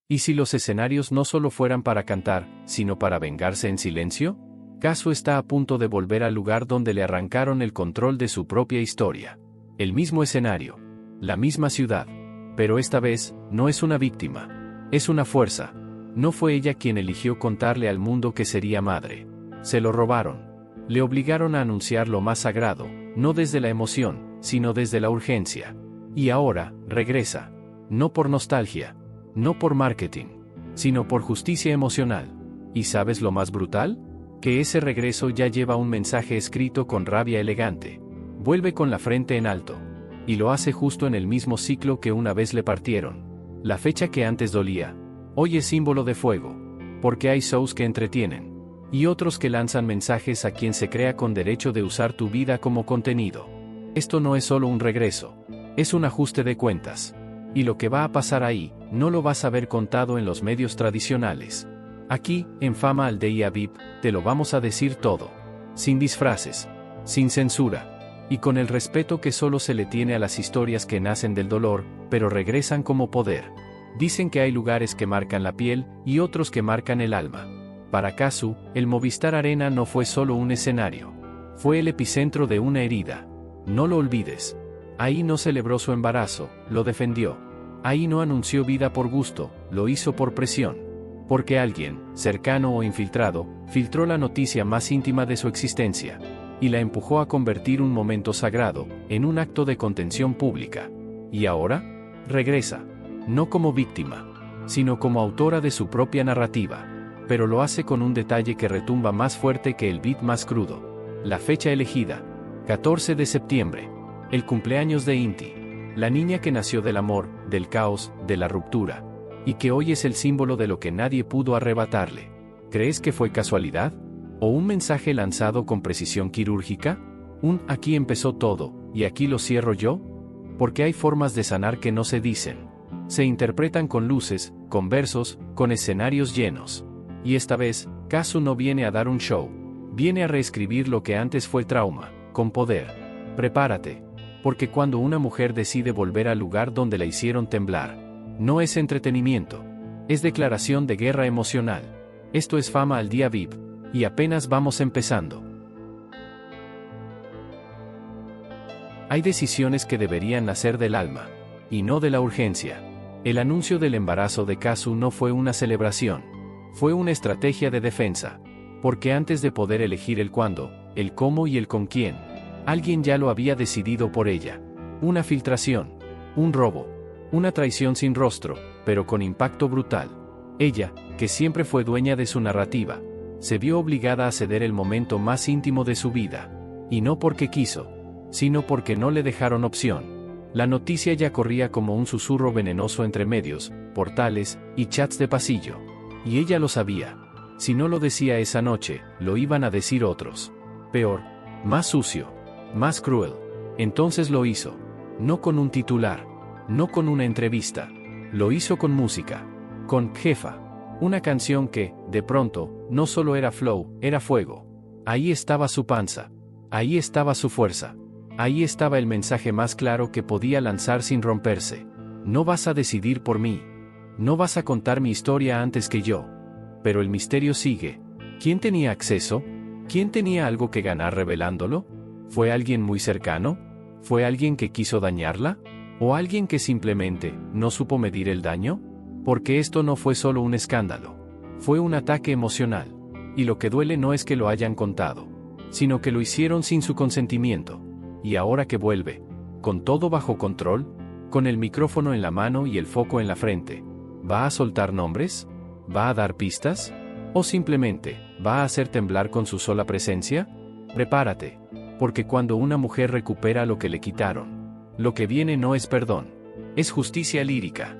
¿Y si los escenarios no solo fueran para cantar, sino para vengarse en silencio? Kazu está a punto de volver al lugar donde le arrancaron el control de su propia historia. El mismo escenario, la misma ciudad, pero esta vez, no es una víctima, es una fuerza. No fue ella quien eligió contarle al mundo que sería madre. Se lo robaron. Le obligaron a anunciar lo más sagrado, no desde la emoción, sino desde la urgencia. Y ahora, regresa. No por nostalgia, no por marketing, sino por justicia emocional. ¿Y sabes lo más brutal? Que ese regreso ya lleva un mensaje escrito con rabia elegante. Vuelve con la frente en alto. Y lo hace justo en el mismo ciclo que una vez le partieron. La fecha que antes dolía, hoy es símbolo de fuego. Porque hay shows que entretienen. Y otros que lanzan mensajes a quien se crea con derecho de usar tu vida como contenido. Esto no es solo un regreso. Es un ajuste de cuentas. Y lo que va a pasar ahí, no lo vas a ver contado en los medios tradicionales. Aquí, en Fama Aldea VIP, te lo vamos a decir todo. Sin disfraces. Sin censura. Y con el respeto que solo se le tiene a las historias que nacen del dolor, pero regresan como poder. Dicen que hay lugares que marcan la piel, y otros que marcan el alma. Para Kazu, el Movistar Arena no fue solo un escenario. Fue el epicentro de una herida. No lo olvides. Ahí no celebró su embarazo, lo defendió. Ahí no anunció vida por gusto, lo hizo por presión. Porque alguien, cercano o infiltrado, filtró la noticia más íntima de su existencia. Y la empujó a convertir un momento sagrado, en un acto de contención pública. Y ahora, regresa. No como víctima, sino como autora de su propia narrativa. Pero lo hace con un detalle que retumba más fuerte que el beat más crudo. La fecha elegida, 14 de septiembre, el cumpleaños de Inti, la niña que nació del amor, del caos, de la ruptura, y que hoy es el símbolo de lo que nadie pudo arrebatarle. ¿Crees que fue casualidad? ¿O un mensaje lanzado con precisión quirúrgica? Aquí empezó todo, y aquí lo cierro yo? Porque hay formas de sanar que no se dicen. Se interpretan con luces, con versos, con escenarios llenos. Y esta vez, Kazu no viene a dar un show. Viene a reescribir lo que antes fue trauma, con poder. Prepárate. Porque cuando una mujer decide volver al lugar donde la hicieron temblar, no es entretenimiento. Es declaración de guerra emocional. Esto es Fama al Día VIP. Y apenas vamos empezando. Hay decisiones que deberían nacer del alma. Y no de la urgencia. El anuncio del embarazo de Kazu no fue una celebración. Fue una estrategia de defensa, porque antes de poder elegir el cuándo, el cómo y el con quién, alguien ya lo había decidido por ella. Una filtración, un robo, una traición sin rostro, pero con impacto brutal. Ella, que siempre fue dueña de su narrativa, se vio obligada a ceder el momento más íntimo de su vida. Y no porque quiso, sino porque no le dejaron opción. La noticia ya corría como un susurro venenoso entre medios, portales y chats de pasillo. Y ella lo sabía. Si no lo decía esa noche, lo iban a decir otros. Peor, más sucio, más cruel. Entonces lo hizo. No con un titular, no con una entrevista. Lo hizo con música. Con Jefa. Una canción que, de pronto, no solo era flow, era fuego. Ahí estaba su panza. Ahí estaba su fuerza. Ahí estaba el mensaje más claro que podía lanzar sin romperse. No vas a decidir por mí. No vas a contar mi historia antes que yo. Pero el misterio sigue. ¿Quién tenía acceso? ¿Quién tenía algo que ganar revelándolo? ¿Fue alguien muy cercano? ¿Fue alguien que quiso dañarla? ¿O alguien que simplemente no supo medir el daño? Porque esto no fue solo un escándalo. Fue un ataque emocional. Y lo que duele no es que lo hayan contado, sino que lo hicieron sin su consentimiento. Y ahora que vuelve, con todo bajo control, con el micrófono en la mano y el foco en la frente, ¿va a soltar nombres? ¿Va a dar pistas? ¿O simplemente, va a hacer temblar con su sola presencia? Prepárate, porque cuando una mujer recupera lo que le quitaron, lo que viene no es perdón, es justicia lírica.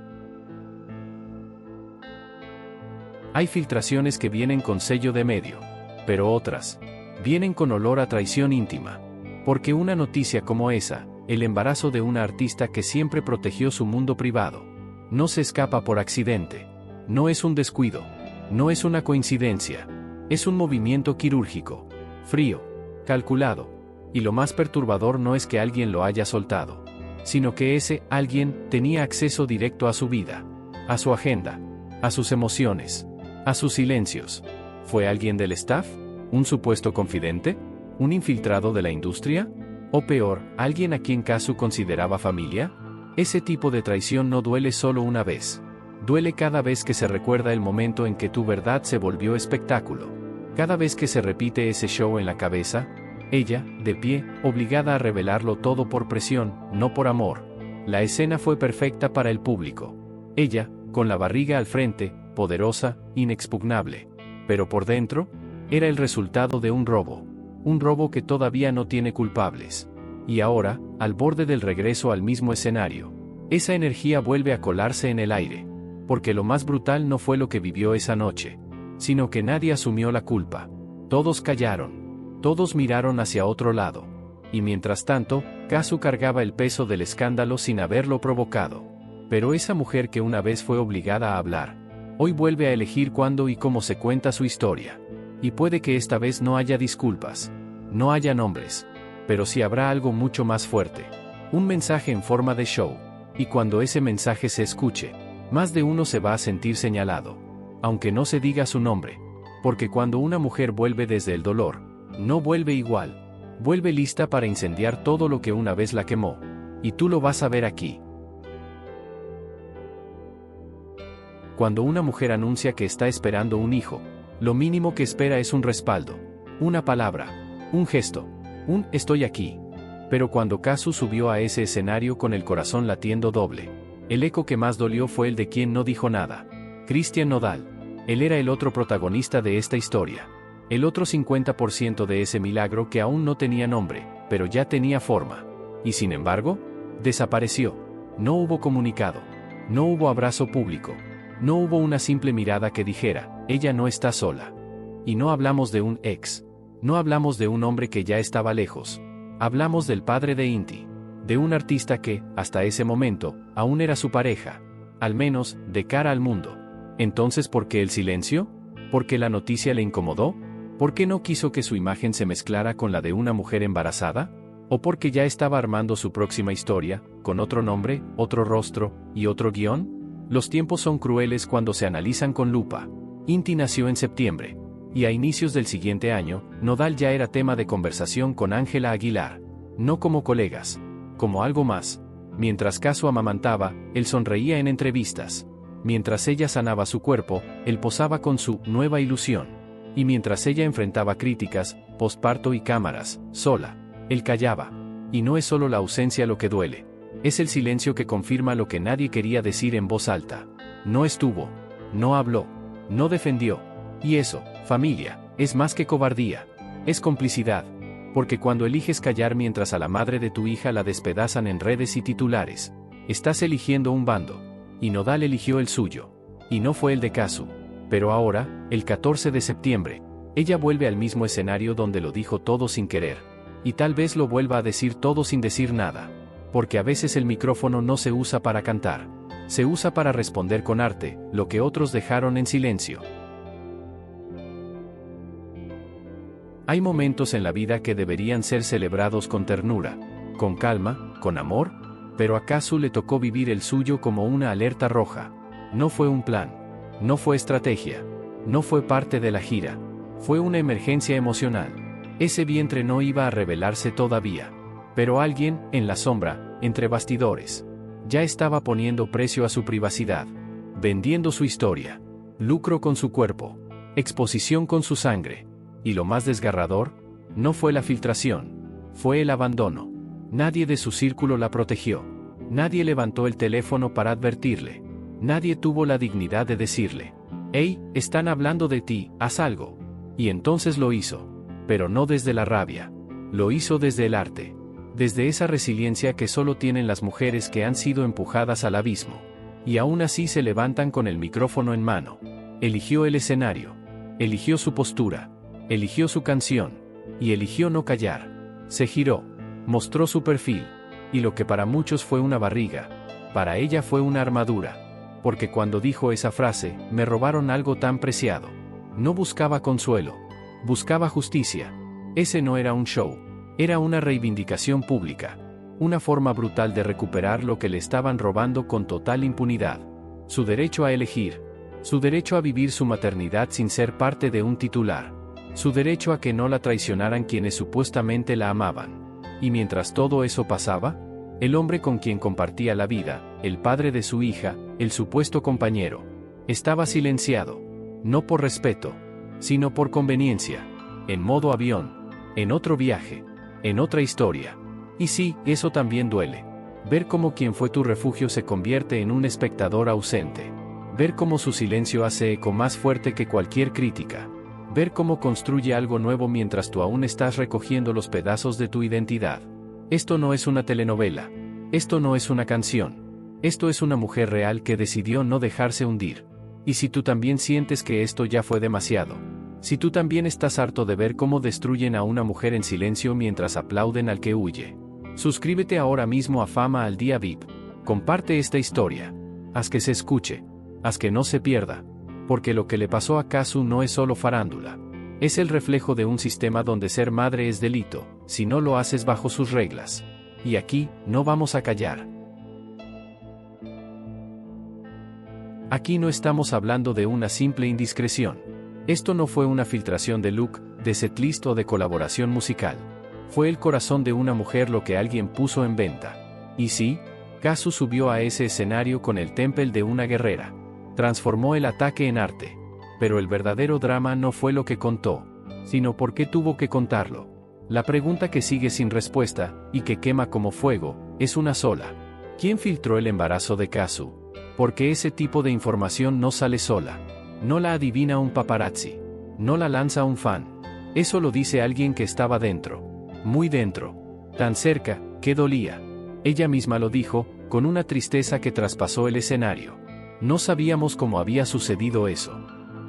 Hay filtraciones que vienen con sello de medio, pero otras vienen con olor a traición íntima. Porque una noticia como esa, el embarazo de una artista que siempre protegió su mundo privado, no se escapa por accidente. No es un descuido. No es una coincidencia. Es un movimiento quirúrgico. Frío. Calculado. Y lo más perturbador no es que alguien lo haya soltado, sino que ese alguien tenía acceso directo a su vida, a su agenda, a sus emociones, a sus silencios. ¿Fue alguien del staff? ¿Un supuesto confidente? ¿Un infiltrado de la industria? O peor, alguien a quien Kazu consideraba familia? Ese tipo de traición no duele solo una vez. Duele cada vez que se recuerda el momento en que tu verdad se volvió espectáculo. Cada vez que se repite ese show en la cabeza, ella, de pie, obligada a revelarlo todo por presión, no por amor. La escena fue perfecta para el público. Ella, con la barriga al frente, poderosa, inexpugnable. Pero por dentro, era el resultado de un robo que todavía no tiene culpables. Y ahora, al borde del regreso al mismo escenario, esa energía vuelve a colarse en el aire. Porque lo más brutal no fue lo que vivió esa noche, sino que nadie asumió la culpa. Todos callaron. Todos miraron hacia otro lado. Y mientras tanto, Kazu cargaba el peso del escándalo sin haberlo provocado. Pero esa mujer que una vez fue obligada a hablar, hoy vuelve a elegir cuándo y cómo se cuenta su historia. Y puede que esta vez no haya disculpas, no haya nombres, pero sí habrá algo mucho más fuerte. Un mensaje en forma de show. Y cuando ese mensaje se escuche, más de uno se va a sentir señalado, aunque no se diga su nombre. Porque cuando una mujer vuelve desde el dolor, no vuelve igual. Vuelve lista para incendiar todo lo que una vez la quemó. Y tú lo vas a ver aquí. Cuando una mujer anuncia que está esperando un hijo, lo mínimo que espera es un respaldo, una palabra, un gesto, un "estoy aquí". Pero cuando Kazu subió a ese escenario con el corazón latiendo doble, el eco que más dolió fue el de quien no dijo nada. Cristian Nodal. Él era el otro protagonista de esta historia. El otro 50% de ese milagro que aún no tenía nombre, pero ya tenía forma. Y sin embargo, desapareció. No hubo comunicado. No hubo abrazo público. No hubo una simple mirada que dijera, ella no está sola. Y no hablamos de un ex. No hablamos de un hombre que ya estaba lejos. Hablamos del padre de Inti. De un artista que, hasta ese momento, aún era su pareja. Al menos, de cara al mundo. Entonces, ¿por qué el silencio? ¿Por qué la noticia le incomodó? ¿Por qué no quiso que su imagen se mezclara con la de una mujer embarazada? ¿O porque ya estaba armando su próxima historia, con otro nombre, otro rostro, y otro guión? Los tiempos son crueles cuando se analizan con lupa. Inti nació en septiembre. Y a inicios del siguiente año, Nodal ya era tema de conversación con Ángela Aguilar. No como colegas. Como algo más. Mientras Kazu amamantaba, él sonreía en entrevistas. Mientras ella sanaba su cuerpo, él posaba con su nueva ilusión. Y mientras ella enfrentaba críticas, posparto y cámaras, sola, él callaba. Y no es solo la ausencia lo que duele. Es el silencio que confirma lo que nadie quería decir en voz alta. No estuvo. No habló. No defendió. Y eso, familia, es más que cobardía. Es complicidad. Porque cuando eliges callar mientras a la madre de tu hija la despedazan en redes y titulares, estás eligiendo un bando. Y Nodal eligió el suyo. Y no fue el de Kazu. Pero ahora, el 14 de septiembre, ella vuelve al mismo escenario donde lo dijo todo sin querer. Y tal vez lo vuelva a decir todo sin decir nada. Porque a veces el micrófono no se usa para cantar. Se usa para responder con arte, lo que otros dejaron en silencio. Hay momentos en la vida que deberían ser celebrados con ternura, con calma, con amor, pero a Kazu le tocó vivir el suyo como una alerta roja. No fue un plan, no fue estrategia, no fue parte de la gira, fue una emergencia emocional. Ese vientre no iba a revelarse todavía, pero alguien, en la sombra, entre bastidores, ya estaba poniendo precio a su privacidad, vendiendo su historia, lucro con su cuerpo, exposición con su sangre. Y lo más desgarrador, no fue la filtración, fue el abandono. Nadie de su círculo la protegió. Nadie levantó el teléfono para advertirle. Nadie tuvo la dignidad de decirle, «Hey, están hablando de ti, haz algo». Y entonces lo hizo. Pero no desde la rabia. Lo hizo desde el arte. Desde esa resiliencia que solo tienen las mujeres que han sido empujadas al abismo. Y aún así se levantan con el micrófono en mano. Eligió el escenario. Eligió su postura. Eligió su canción, y eligió no callar. Se giró, mostró su perfil, y lo que para muchos fue una barriga, para ella fue una armadura, porque cuando dijo esa frase, me robaron algo tan preciado. No buscaba consuelo, buscaba justicia. Ese no era un show, era una reivindicación pública, una forma brutal de recuperar lo que le estaban robando con total impunidad. Su derecho a elegir, Su derecho a vivir su maternidad sin ser parte de un titular. Su derecho a que no la traicionaran quienes supuestamente la amaban. Y mientras todo eso pasaba, el hombre con quien compartía la vida, el padre de su hija, el supuesto compañero, estaba silenciado. No por respeto, sino por conveniencia. En modo avión. En otro viaje. En otra historia. Y sí, eso también duele. Ver cómo quien fue tu refugio se convierte en un espectador ausente. Ver cómo su silencio hace eco más fuerte que cualquier crítica. Ver cómo construye algo nuevo mientras tú aún estás recogiendo los pedazos de tu identidad. Esto no es una telenovela. Esto no es una canción. Esto es una mujer real que decidió no dejarse hundir. Y si tú también sientes que esto ya fue demasiado. Si tú también estás harto de ver cómo destruyen a una mujer en silencio mientras aplauden al que huye. Suscríbete ahora mismo a Fama al Día VIP. Comparte esta historia. Haz que se escuche. Haz que no se pierda. Porque lo que le pasó a Kazu no es solo farándula. Es el reflejo de un sistema donde ser madre es delito, si no lo haces bajo sus reglas. Y aquí, no vamos a callar. Aquí no estamos hablando de una simple indiscreción. Esto no fue una filtración de look, de setlist o de colaboración musical. Fue el corazón de una mujer lo que alguien puso en venta. Y sí, Kazu subió a ese escenario con el temple de una guerrera. Transformó el ataque en arte. Pero el verdadero drama no fue lo que contó, sino por qué tuvo que contarlo. La pregunta que sigue sin respuesta, y que quema como fuego, es una sola. ¿Quién filtró el embarazo de Kazu? Porque ese tipo de información no sale sola. No la adivina un paparazzi. No la lanza un fan. Eso lo dice alguien que estaba dentro. Muy dentro. Tan cerca, que dolía. Ella misma lo dijo, con una tristeza que traspasó el escenario. No sabíamos cómo había sucedido eso.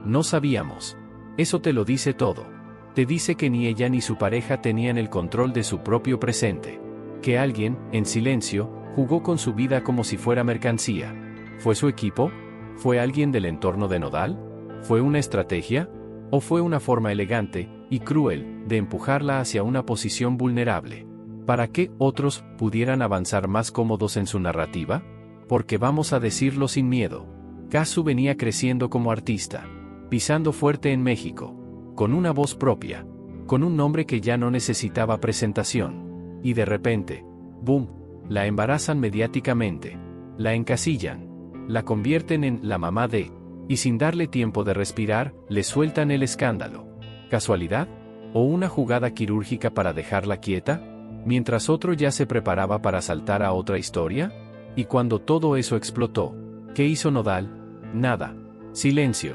No sabíamos. Eso te lo dice todo. Te dice que ni ella ni su pareja tenían el control de su propio presente. Que alguien, en silencio, jugó con su vida como si fuera mercancía. ¿Fue su equipo? ¿Fue alguien del entorno de Nodal? ¿Fue una estrategia? ¿O fue una forma elegante, y cruel, de empujarla hacia una posición vulnerable? ¿Para que otros pudieran avanzar más cómodos en su narrativa? Porque vamos a decirlo sin miedo. Kazu venía creciendo como artista. Pisando fuerte en México. Con una voz propia. Con un nombre que ya no necesitaba presentación. Y de repente, ¡boom!, la embarazan mediáticamente. La encasillan. La convierten en la mamá de. Y sin darle tiempo de respirar, le sueltan el escándalo. ¿Casualidad? ¿O una jugada quirúrgica para dejarla quieta? Mientras otro ya se preparaba para saltar a otra historia. Y cuando todo eso explotó, ¿qué hizo Nodal? Nada. Silencio.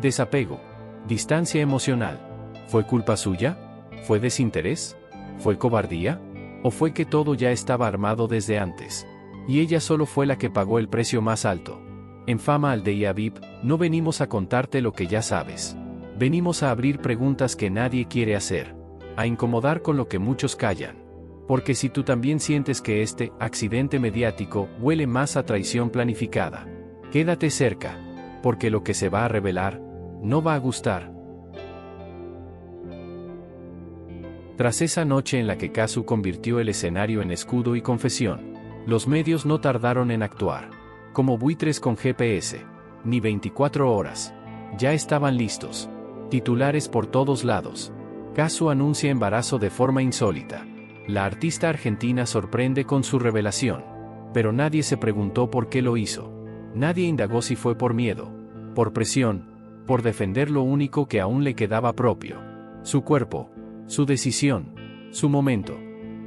Desapego. Distancia emocional. ¿Fue culpa suya? ¿Fue desinterés? ¿Fue cobardía? ¿O fue que todo ya estaba armado desde antes? Y ella solo fue la que pagó el precio más alto. En Fama al Día VIP, no venimos a contarte lo que ya sabes. Venimos a abrir preguntas que nadie quiere hacer. A incomodar con lo que muchos callan. Porque si tú también sientes que este accidente mediático huele más a traición planificada, quédate cerca. Porque lo que se va a revelar, no va a gustar. Tras esa noche en la que Kazu convirtió el escenario en escudo y confesión, los medios no tardaron en actuar. Como buitres con GPS. Ni 24 horas. Ya estaban listos. Titulares por todos lados. Kazu anuncia embarazo de forma insólita. La artista argentina sorprende con su revelación. Pero nadie se preguntó por qué lo hizo. Nadie indagó si fue por miedo, por presión, por defender lo único que aún le quedaba propio. Su cuerpo, su decisión, su momento.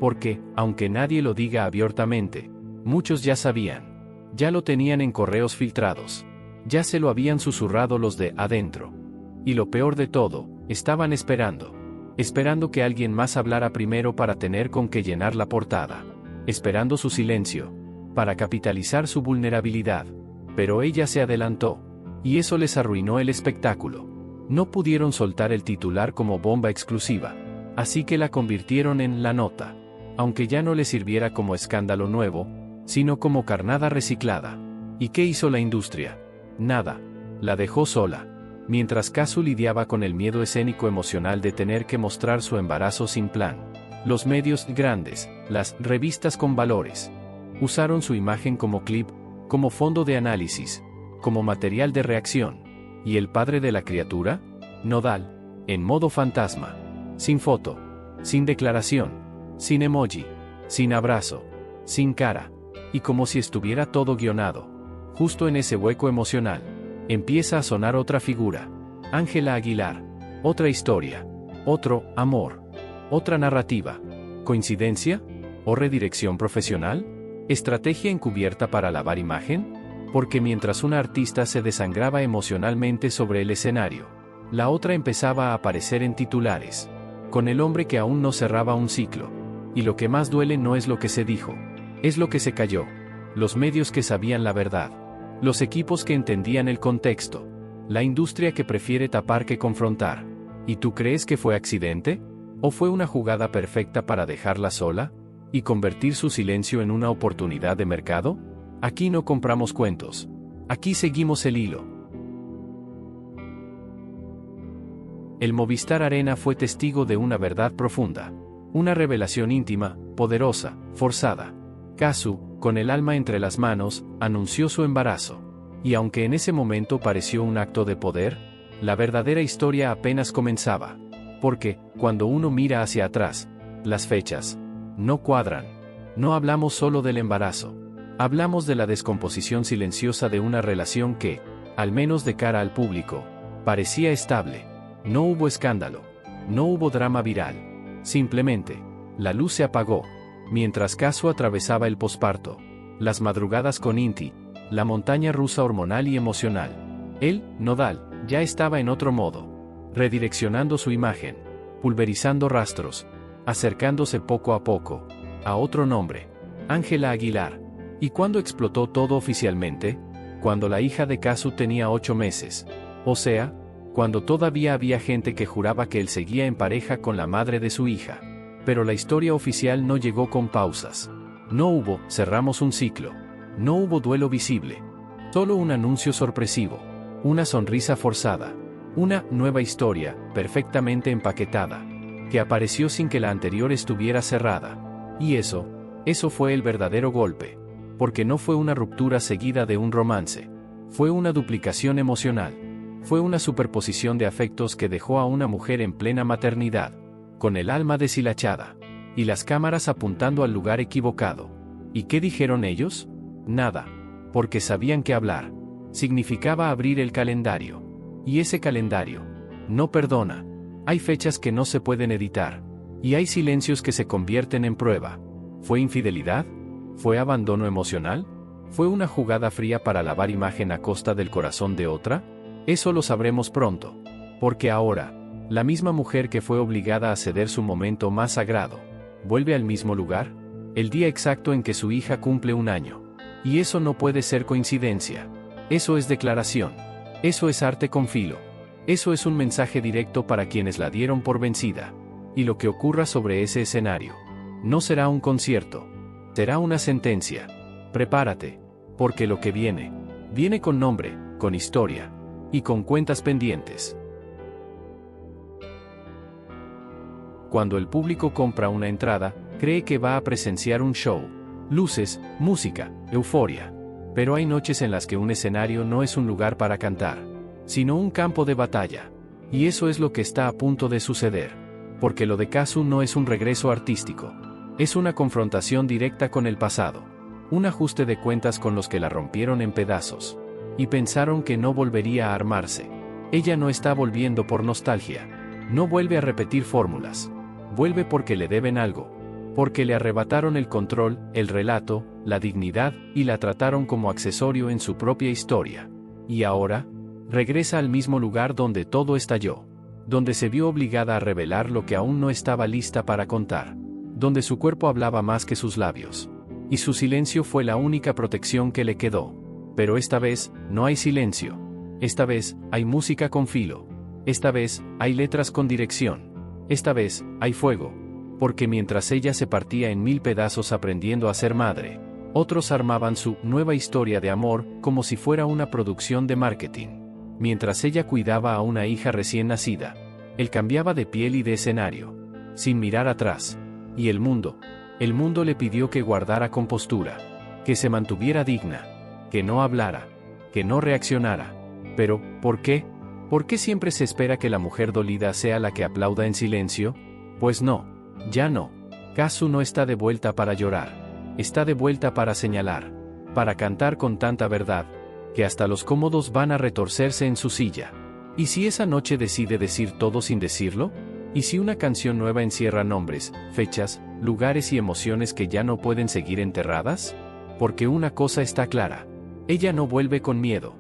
Porque, aunque nadie lo diga abiertamente, muchos ya sabían. Ya lo tenían en correos filtrados. Ya se lo habían susurrado los de adentro. Y lo peor de todo, estaban esperando. Esperando que alguien más hablara primero para tener con qué llenar la portada. Esperando su silencio. Para capitalizar su vulnerabilidad. Pero ella se adelantó. Y eso les arruinó el espectáculo. No pudieron soltar el titular como bomba exclusiva. Así que la convirtieron en la nota. Aunque ya no le sirviera como escándalo nuevo, sino como carnada reciclada. ¿Y qué hizo la industria? Nada. La dejó sola. Mientras Kazu lidiaba con el miedo escénico emocional de tener que mostrar su embarazo sin plan. Los medios grandes, las revistas con valores, usaron su imagen como clip, como fondo de análisis, como material de reacción. ¿Y el padre de la criatura? Nodal, en modo fantasma. Sin foto. Sin declaración. Sin emoji. Sin abrazo. Sin cara. Y como si estuviera todo guionado. Justo en ese hueco emocional, empieza a sonar otra figura. Ángela Aguilar. Otra historia. Otro amor. Otra narrativa. ¿Coincidencia? ¿O redirección profesional? ¿Estrategia encubierta para lavar imagen? Porque mientras una artista se desangraba emocionalmente sobre el escenario, la otra empezaba a aparecer en titulares, con el hombre que aún no cerraba un ciclo. Y lo que más duele no es lo que se dijo, es lo que se cayó. Los medios que sabían la verdad, los equipos que entendían el contexto, la industria que prefiere tapar que confrontar. ¿Y tú crees que fue accidente? ¿O fue una jugada perfecta para dejarla sola y convertir su silencio en una oportunidad de mercado? Aquí no compramos cuentos. Aquí seguimos el hilo. El Movistar Arena fue testigo de una verdad profunda. Una revelación íntima, poderosa, forzada. Kazu, con el alma entre las manos, anunció su embarazo. Y aunque en ese momento pareció un acto de poder, la verdadera historia apenas comenzaba. Porque, cuando uno mira hacia atrás, las fechas no cuadran. No hablamos solo del embarazo. Hablamos de la descomposición silenciosa de una relación que, al menos de cara al público, parecía estable. No hubo escándalo. No hubo drama viral. Simplemente, la luz se apagó, mientras Kazu atravesaba el posparto, las madrugadas con Inti, la montaña rusa hormonal y emocional. Él, Nodal, ya estaba en otro modo, redireccionando su imagen, pulverizando rastros, acercándose poco a poco, a otro nombre, Ángela Aguilar. ¿Y cuándo explotó todo oficialmente? Cuando la hija de Kazu tenía 8 meses. O sea, cuando todavía había gente que juraba que él seguía en pareja con la madre de su hija. Pero la historia oficial no llegó con pausas. No hubo, cerramos un ciclo. No hubo duelo visible. Solo un anuncio sorpresivo. Una sonrisa forzada. Una nueva historia, perfectamente empaquetada, que apareció sin que la anterior estuviera cerrada. Y eso fue el verdadero golpe. Porque no fue una ruptura seguida de un romance. Fue una duplicación emocional. Fue una superposición de afectos que dejó a una mujer en plena maternidad, con el alma deshilachada, y las cámaras apuntando al lugar equivocado. ¿Y qué dijeron ellos? Nada. Porque sabían que hablar significaba abrir el calendario. Y ese calendario no perdona. Hay fechas que no se pueden editar. Y hay silencios que se convierten en prueba. ¿Fue infidelidad? ¿Fue abandono emocional? ¿Fue una jugada fría para lavar imagen a costa del corazón de otra? Eso lo sabremos pronto. Porque ahora, la misma mujer que fue obligada a ceder su momento más sagrado, vuelve al mismo lugar, el día exacto en que su hija cumple 1 año. Y eso no puede ser coincidencia. Eso es declaración. Eso es arte con filo. Eso es un mensaje directo para quienes la dieron por vencida. Y lo que ocurra sobre ese escenario no será un concierto. Será una sentencia. Prepárate, porque lo que viene con nombre, con historia, y con cuentas pendientes. Cuando el público compra una entrada, cree que va a presenciar un show. Luces, música, euforia. Pero hay noches en las que un escenario no es un lugar para cantar, sino un campo de batalla. Y eso es lo que está a punto de suceder. Porque lo de Kazu no es un regreso artístico. Es una confrontación directa con el pasado. Un ajuste de cuentas con los que la rompieron en pedazos. Y pensaron que no volvería a armarse. Ella no está volviendo por nostalgia. No vuelve a repetir fórmulas. Vuelve porque le deben algo. Porque le arrebataron el control, el relato, la dignidad, y la trataron como accesorio en su propia historia. Y ahora, regresa al mismo lugar donde todo estalló. Donde se vio obligada a revelar lo que aún no estaba lista para contar. Donde su cuerpo hablaba más que sus labios. Y su silencio fue la única protección que le quedó. Pero esta vez, no hay silencio. Esta vez, hay música con filo. Esta vez, hay letras con dirección. Esta vez, hay fuego. Porque mientras ella se partía en 1000 pedazos aprendiendo a ser madre, otros armaban su nueva historia de amor como si fuera una producción de marketing. Mientras ella cuidaba a una hija recién nacida, él cambiaba de piel y de escenario, sin mirar atrás. Y el mundo le pidió que guardara compostura, que se mantuviera digna, que no hablara, que no reaccionara. Pero, ¿por qué? ¿Por qué siempre se espera que la mujer dolida sea la que aplauda en silencio? Pues no, ya no. Kazu no está de vuelta para llorar. Está de vuelta para señalar, para cantar con tanta verdad, que hasta los cómodos van a retorcerse en su silla. ¿Y si esa noche decide decir todo sin decirlo? ¿Y si una canción nueva encierra nombres, fechas, lugares y emociones que ya no pueden seguir enterradas? Porque una cosa está clara. Ella no vuelve con miedo.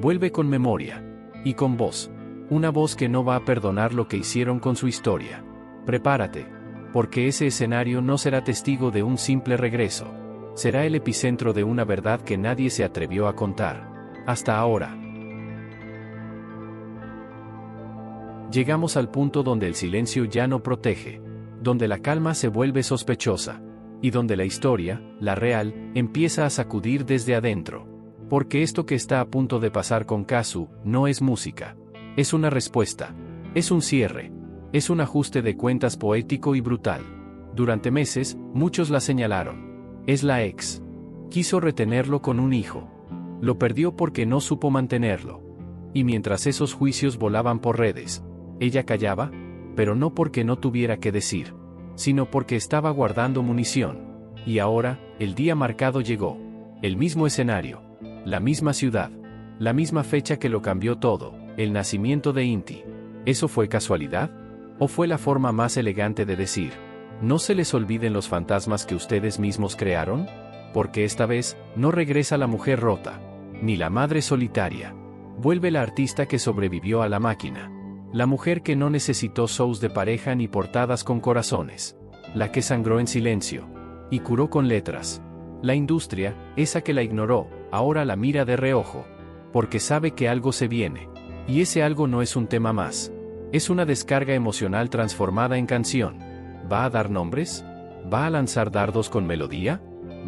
Vuelve con memoria. Y con voz. Una voz que no va a perdonar lo que hicieron con su historia. Prepárate. Porque ese escenario no será testigo de un simple regreso. Será el epicentro de una verdad que nadie se atrevió a contar. Hasta ahora. Llegamos al punto donde el silencio ya no protege. Donde la calma se vuelve sospechosa. Y donde la historia, la real, empieza a sacudir desde adentro. Porque esto que está a punto de pasar con Kazu, no es música. Es una respuesta. Es un cierre. Es un ajuste de cuentas poético y brutal. Durante meses, muchos la señalaron. Es la ex. Quiso retenerlo con un hijo. Lo perdió porque no supo mantenerlo. Y mientras esos juicios volaban por redes, ella callaba, pero no porque no tuviera que decir, sino porque estaba guardando munición. Y ahora, el día marcado llegó. El mismo escenario. La misma ciudad. La misma fecha que lo cambió todo, el nacimiento de Inti. ¿Eso fue casualidad? ¿O fue la forma más elegante de decir, no se les olviden los fantasmas que ustedes mismos crearon? Porque esta vez, no regresa la mujer rota, ni la madre solitaria. Vuelve la artista que sobrevivió a la máquina. La mujer que no necesitó shows de pareja ni portadas con corazones. La que sangró en silencio. Y curó con letras. La industria, esa que la ignoró, ahora la mira de reojo. Porque sabe que algo se viene. Y ese algo no es un tema más. Es una descarga emocional transformada en canción. ¿Va a dar nombres? ¿Va a lanzar dardos con melodía?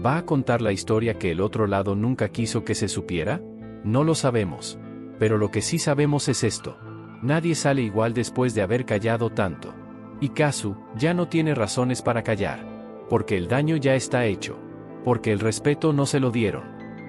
¿Va a contar la historia que el otro lado nunca quiso que se supiera? No lo sabemos. Pero lo que sí sabemos es esto. Nadie sale igual después de haber callado tanto. Y Kazu ya no tiene razones para callar. Porque el daño ya está hecho. Porque el respeto no se lo dieron.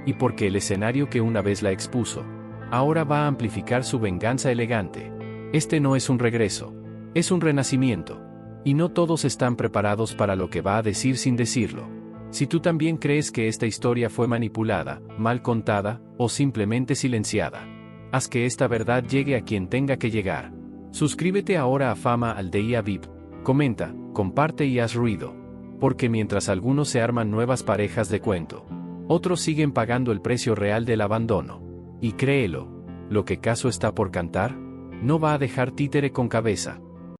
Y porque el escenario que una vez la expuso, ahora va a amplificar su venganza elegante. Este no es un regreso. Es un renacimiento. Y no todos están preparados para lo que va a decir sin decirlo. Si tú también crees que esta historia fue manipulada, mal contada, o simplemente silenciada, haz que esta verdad llegue a quien tenga que llegar. Suscríbete ahora a Fama Aldeia VIP. Comenta, comparte y haz ruido. Porque mientras algunos se arman nuevas parejas de cuento, otros siguen pagando el precio real del abandono. Y créelo, lo que Kazu está por cantar, no va a dejar títere con cabeza.